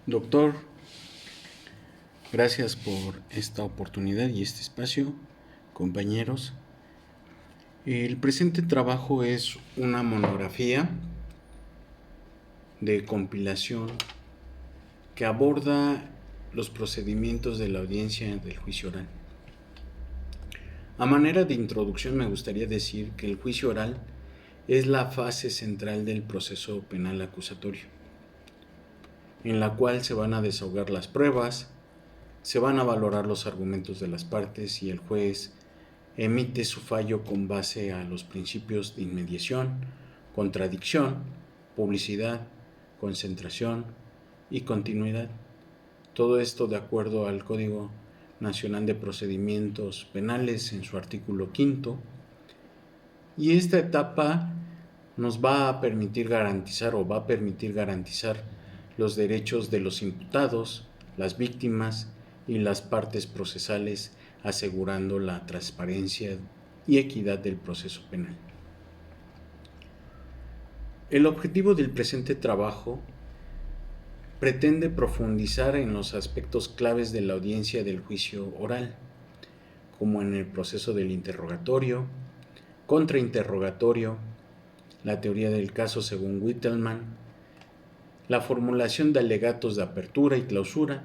Doctor, gracias por esta oportunidad y este espacio, compañeros. El presente trabajo es una monografía de compilación que aborda los procedimientos de la audiencia del juicio oral. A manera de introducción me gustaría decir que el juicio oral es la fase central del proceso penal acusatorio, en la cual se van a desahogar las pruebas, se van a valorar los argumentos de las partes y el juez emite su fallo con base a los principios de inmediación, contradicción, publicidad, concentración y continuidad. Todo esto de acuerdo al Código Nacional de Procedimientos Penales en su artículo 5. Y esta etapa nos va a permitir garantizar los derechos de los imputados, las víctimas y las partes procesales, asegurando la transparencia y equidad del proceso penal. El objetivo del presente trabajo pretende profundizar en los aspectos claves de la audiencia del juicio oral, como en el proceso del interrogatorio, contrainterrogatorio, la teoría del caso según Wittleman, la formulación de alegatos de apertura y clausura,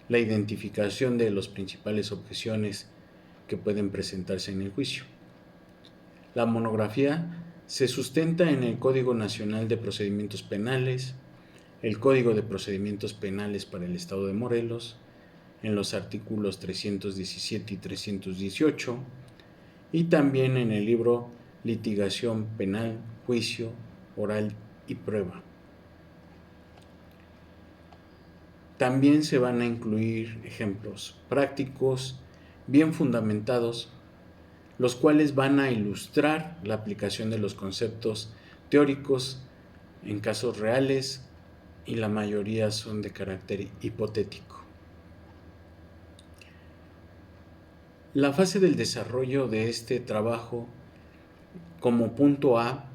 la identificación de las principales objeciones que pueden presentarse en el juicio. La monografía se sustenta en el Código Nacional de Procedimientos Penales, el Código de Procedimientos Penales para el Estado de Morelos, en los artículos 317 y 318, y también en el libro Litigación Penal, Juicio, Oral y Prueba. También se van a incluir ejemplos prácticos bien fundamentados, los cuales van a ilustrar la aplicación de los conceptos teóricos en casos reales y la mayoría son de carácter hipotético. La fase del desarrollo de este trabajo, como punto A,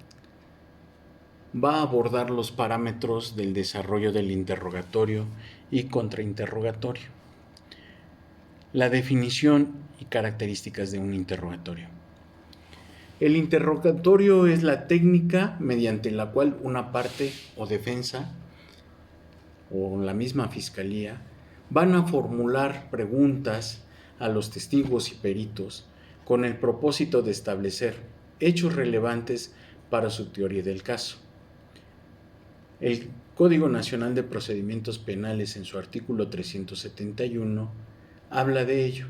va a abordar los parámetros del desarrollo del interrogatorio y contrainterrogatorio, la definición y características de un interrogatorio. El interrogatorio es la técnica mediante la cual una parte o defensa o la misma fiscalía van a formular preguntas a los testigos y peritos con el propósito de establecer hechos relevantes para su teoría del caso. El Código Nacional de Procedimientos Penales en su artículo 371 habla de ello.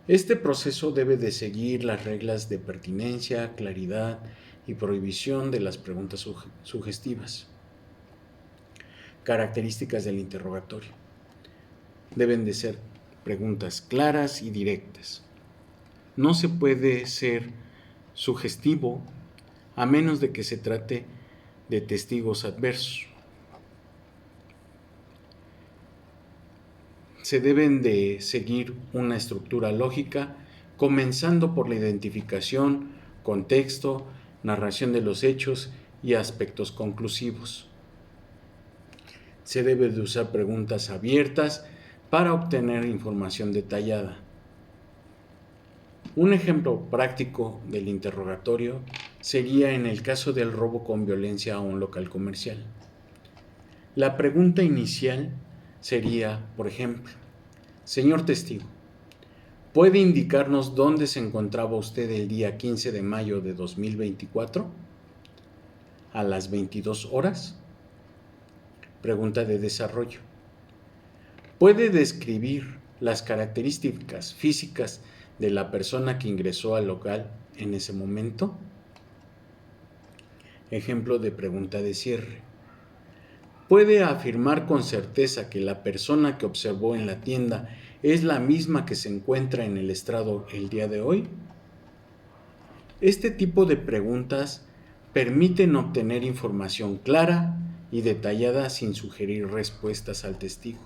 Este proceso debe de seguir las reglas de pertinencia, claridad y prohibición de las preguntas sugestivas. Características del interrogatorio. Deben de ser preguntas claras y directas. No se puede ser sugestivo a menos de que se trate de testigos adversos. Se deben de seguir una estructura lógica, comenzando por la identificación, contexto, narración de los hechos y aspectos conclusivos. Se debe de usar preguntas abiertas para obtener información detallada. Un ejemplo práctico del interrogatorio sería en el caso del robo con violencia a un local comercial. La pregunta inicial sería, por ejemplo, señor testigo, ¿puede indicarnos dónde se encontraba usted el día 15 de mayo de 2024? ¿A las 22 horas? Pregunta de desarrollo. ¿Puede describir las características físicas de la persona que ingresó al local en ese momento? Ejemplo de pregunta de cierre. ¿Puede afirmar con certeza que la persona que observó en la tienda es la misma que se encuentra en el estrado el día de hoy? Este tipo de preguntas permiten obtener información clara y detallada sin sugerir respuestas al testigo.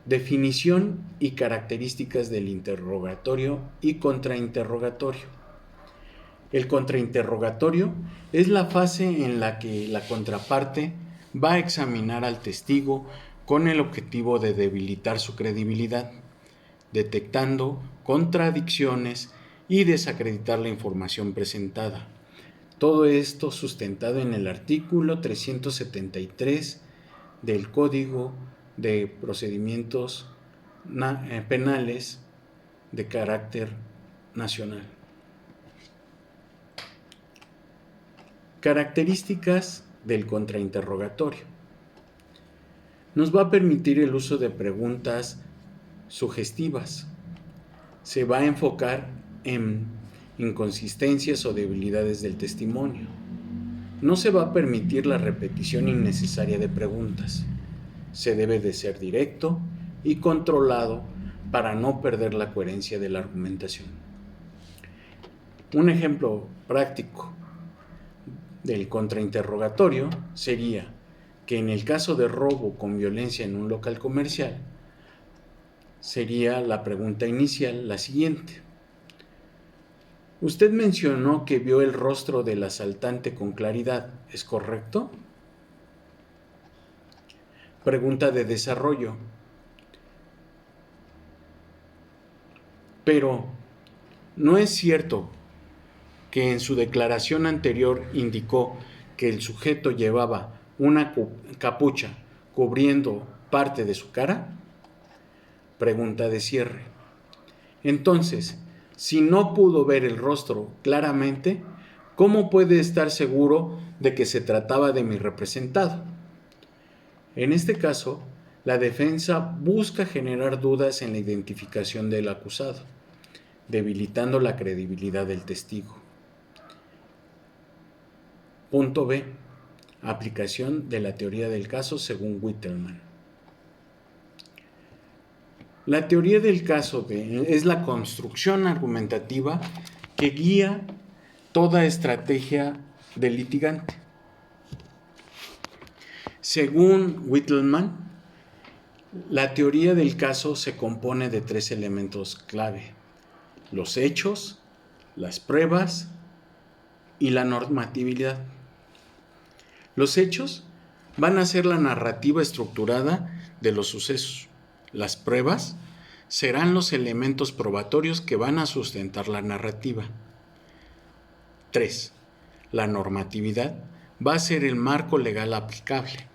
Definición y características del interrogatorio y contrainterrogatorio. El contrainterrogatorio es la fase en la que la contraparte va a examinar al testigo con el objetivo de debilitar su credibilidad, detectando contradicciones y desacreditar la información presentada. Todo esto sustentado en el artículo 373 del Código de Procedimientos Penales de carácter nacional. Características del contrainterrogatorio. Nos va a permitir el uso de preguntas sugestivas. Se va a enfocar en inconsistencias o debilidades del testimonio. No se va a permitir la repetición innecesaria de preguntas. Se debe de ser directo y controlado para no perder la coherencia de la argumentación. Un ejemplo práctico del contrainterrogatorio sería que en el caso de robo con violencia en un local comercial, sería la pregunta inicial la siguiente. Usted mencionó que vio el rostro del asaltante con claridad, ¿es correcto? Pregunta de desarrollo. Pero, ¿no es cierto que en su declaración anterior indicó que el sujeto llevaba una capucha cubriendo parte de su cara? Pregunta de cierre. Entonces, si no pudo ver el rostro claramente, ¿cómo puede estar seguro de que se trataba de mi representado? En este caso, la defensa busca generar dudas en la identificación del acusado, debilitando la credibilidad del testigo. Punto B. Aplicación de la teoría del caso según Wittleman. La teoría del caso es la construcción argumentativa que guía toda estrategia del litigante. Según Wittleman, la teoría del caso se compone de 3 elementos clave: los hechos, las pruebas y la normatividad. Los hechos van a ser la narrativa estructurada de los sucesos. Las pruebas serán los elementos probatorios que van a sustentar la narrativa. 3. La normatividad va a ser el marco legal aplicable.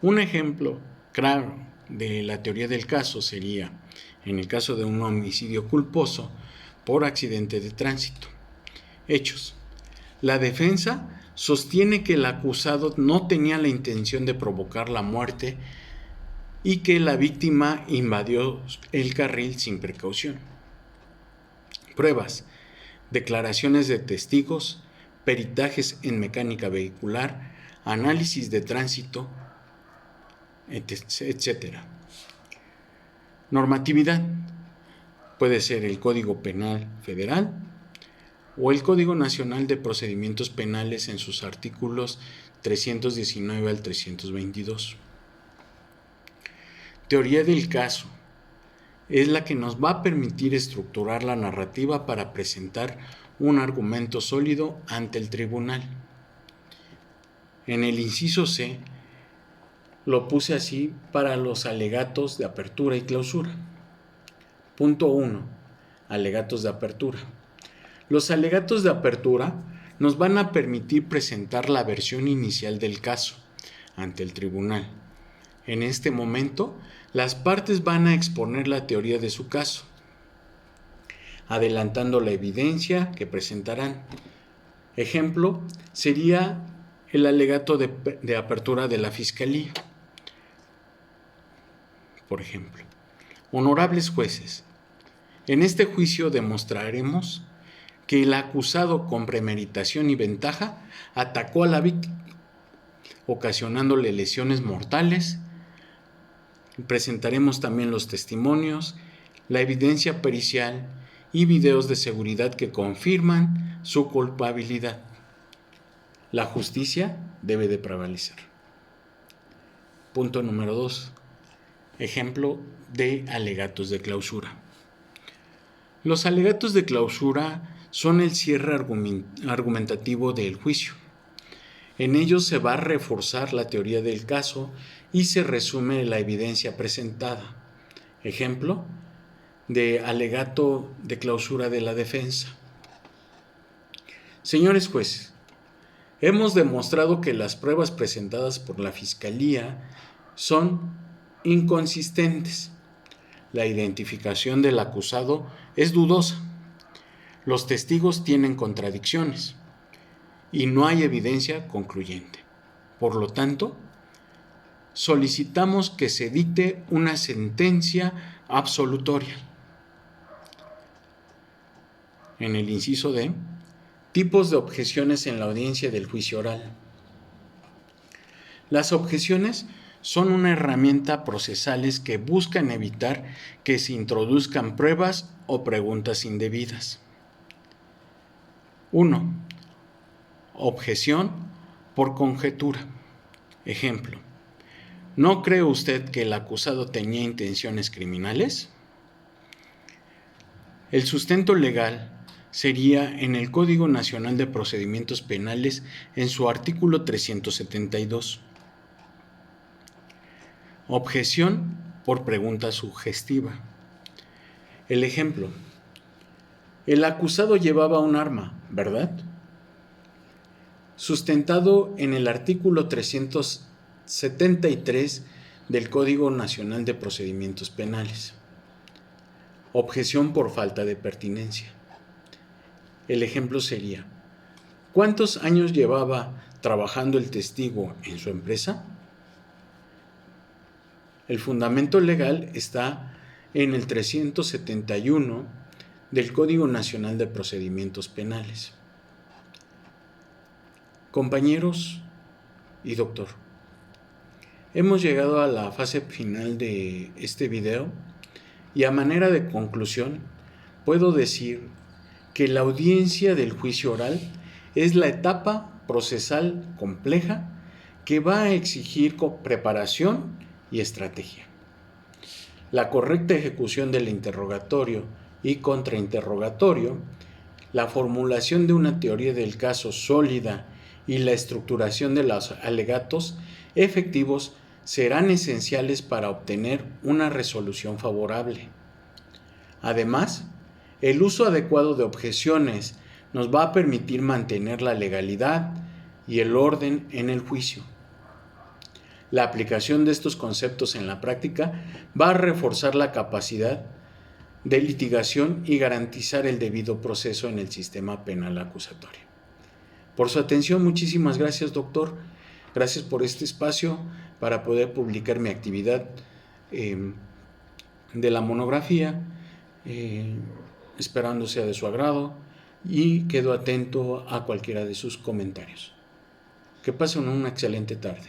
Un ejemplo claro de la teoría del caso sería, en el caso de un homicidio culposo por accidente de tránsito. Hechos. La defensa sostiene que el acusado no tenía la intención de provocar la muerte y que la víctima invadió el carril sin precaución. Pruebas. Declaraciones de testigos, peritajes en mecánica vehicular, análisis de tránsito, etc. Normatividad. Puede ser el Código Penal Federal o el Código Nacional de Procedimientos Penales en sus artículos 319 al 322. Teoría del caso es la que nos va a permitir estructurar la narrativa para presentar un argumento sólido ante el tribunal. En el inciso C lo puse así para los alegatos de apertura y clausura. Punto 1. Alegatos de apertura. Los alegatos de apertura nos van a permitir presentar la versión inicial del caso ante el tribunal. En este momento, las partes van a exponer la teoría de su caso, adelantando la evidencia que presentarán. Ejemplo sería el alegato de apertura de la Fiscalía. Por ejemplo, honorables jueces, en este juicio demostraremos que el acusado con premeditación y ventaja atacó a la víctima, ocasionándole lesiones mortales. Presentaremos también los testimonios, la evidencia pericial y videos de seguridad que confirman su culpabilidad. La justicia debe de prevalecer. Punto número 2. Ejemplo de alegatos de clausura. Los alegatos de clausura son el cierre argumentativo del juicio. En ellos se va a reforzar la teoría del caso y se resume la evidencia presentada. Ejemplo de alegato de clausura de la defensa. Señores jueces, hemos demostrado que las pruebas presentadas por la Fiscalía son inconsistentes. La identificación del acusado es dudosa. Los testigos tienen contradicciones y no hay evidencia concluyente. Por lo tanto, solicitamos que se dicte una sentencia absolutoria. En el inciso D, tipos de objeciones en la audiencia del juicio oral. Las objeciones son una herramienta procesales que buscan evitar que se introduzcan pruebas o preguntas indebidas. 1. Objeción por conjetura. Ejemplo: ¿no cree usted que el acusado tenía intenciones criminales? El sustento legal sería en el Código Nacional de Procedimientos Penales en su artículo 372. Objeción por pregunta sugestiva. El ejemplo: el acusado llevaba un arma, ¿verdad? Sustentado en el artículo 373 del Código Nacional de Procedimientos Penales. Objeción por falta de pertinencia. El ejemplo sería: ¿cuántos años llevaba trabajando el testigo en su empresa? El fundamento legal está en el 371 del Código Nacional de Procedimientos Penales. Compañeros y doctor, hemos llegado a la fase final de este video y a manera de conclusión puedo decir que la audiencia del juicio oral es la etapa procesal compleja que va a exigir preparación y estrategia. La correcta ejecución del interrogatorio y contrainterrogatorio, la formulación de una teoría del caso sólida y la estructuración de los alegatos efectivos serán esenciales para obtener una resolución favorable. Además, el uso adecuado de objeciones nos va a permitir mantener la legalidad y el orden en el juicio. La aplicación de estos conceptos en la práctica va a reforzar la capacidad de litigación y garantizar el debido proceso en el sistema penal acusatorio. Por su atención, muchísimas gracias, doctor. Gracias por este espacio para poder publicar mi actividad de la monografía, esperando sea de su agrado, y quedo atento a cualquiera de sus comentarios. Que pasen una excelente tarde.